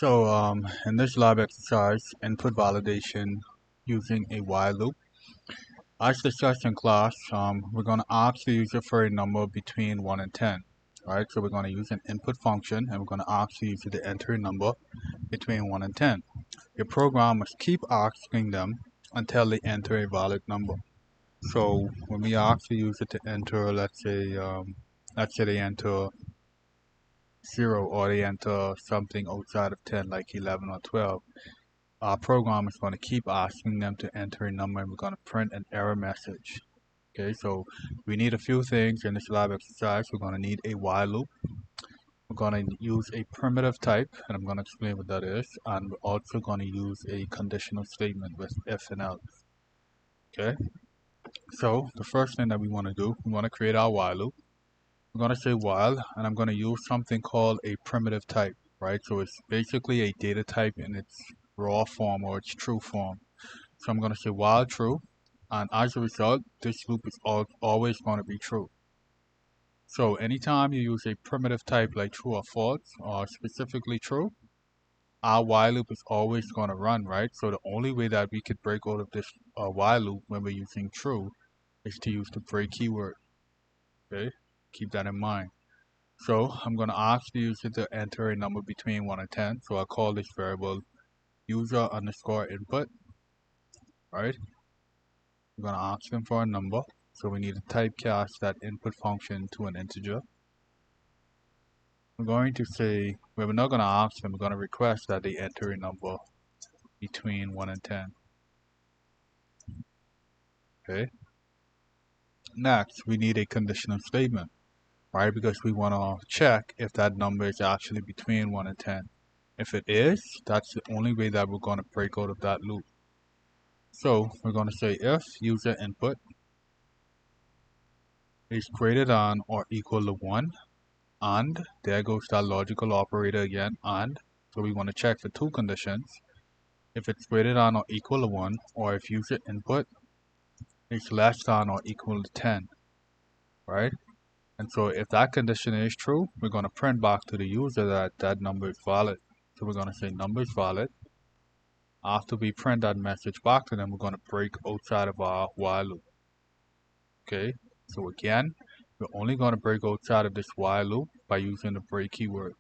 In this lab exercise, input validation using a while loop. As discussed in class, we're going to ask the user for a number between 1 and 10. Alright, so we're going to use an input function and we're going to ask the user to enter a number between 1 and 10. Your program must keep asking them until they enter a valid number. So when we ask the user to enter, let's say they enter 0 or they enter something outside of 10 like 11 or 12, our program is going to keep asking them to enter a number and we're going to print an error message. Okay, so we need a few things in this lab exercise. We're going to need a while loop. We're going to use a primitive type, and I'm going to explain what that is. And we're also going to use a conditional statement with if and else. Okay, so the first thing that we want to do, we want to create our while loop. We're going to say while, and I'm going to use something called a primitive type, right? So it's basically a data type in its raw form or its true form. So I'm going to say while true, and as a result, this loop is always going to be true. So anytime you use a primitive type like true or false, or specifically true, our while loop is always going to run, right? So the only way that we could break out of this while loop when we're using true is to use the break keyword. Okay, keep that in mind. So I'm going to ask the user to enter a number between 1 and 10. So I'll call this variable user underscore input. Right? I'm going to ask them for a number. So we need to typecast that input function to an integer. We're going to say, well, we're not going to ask them, we're going to request that they enter a number between 1 and 10. Okay. Next, we need a conditional statement, right? Because we want to check if that number is actually between 1 and 10. If it is, that's the only way that we're going to break out of that loop. So we're going to say if user input is greater than or equal to 1, and there goes that logical operator again, and. So we want to check for two conditions. If it's greater than or equal to 1, or if user input is less than or equal to 10, right? And so if that condition is true, we're going to print back to the user that that number is valid. So we're going to say number is valid. After we print that message back to them, we're going to break outside of our while loop. Okay, so again, we're only going to break outside of this while loop by using the break keyword.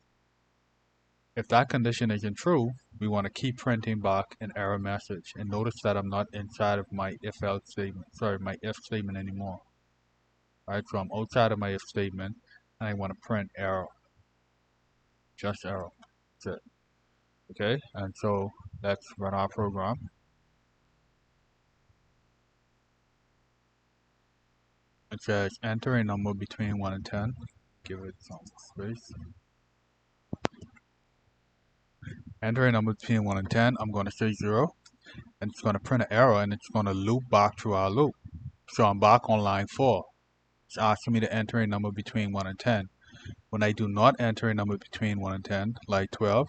If that condition isn't true, we want to keep printing back an error message. And notice that I'm not inside of my if-else statement, my if statement anymore. Right, so I'm outside of my if statement and I want to print error. Just error. That's it. Okay, and so let's run our program. It says enter a number between 1 and 10. Give it some space. Enter a number between 1 and 10. I'm going to say 0. And it's going to print an error and it's going to loop back through our loop. So I'm back on line 4. It's asking me to enter a number between 1 and 10. When I do not enter a number between 1 and 10, like 12,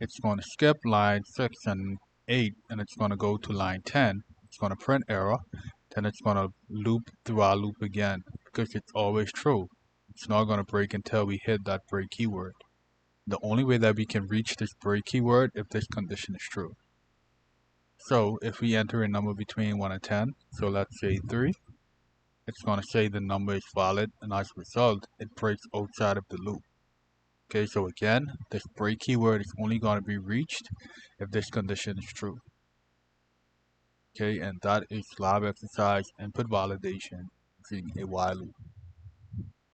it's going to skip line 6 and 8 and it's going to go to line 10. It's going to print error. Then it's going to loop through our loop again because it's always true. It's not going to break until we hit that break keyword. The only way that we can reach this break keyword if this condition is true. So if we enter a number between 1 and 10, so let's say 3, it's going to say the number is valid, and as a result, it breaks outside of the loop. Okay, so again, this break keyword is only going to be reached if this condition is true. Okay, and that is lab exercise input validation using a while loop.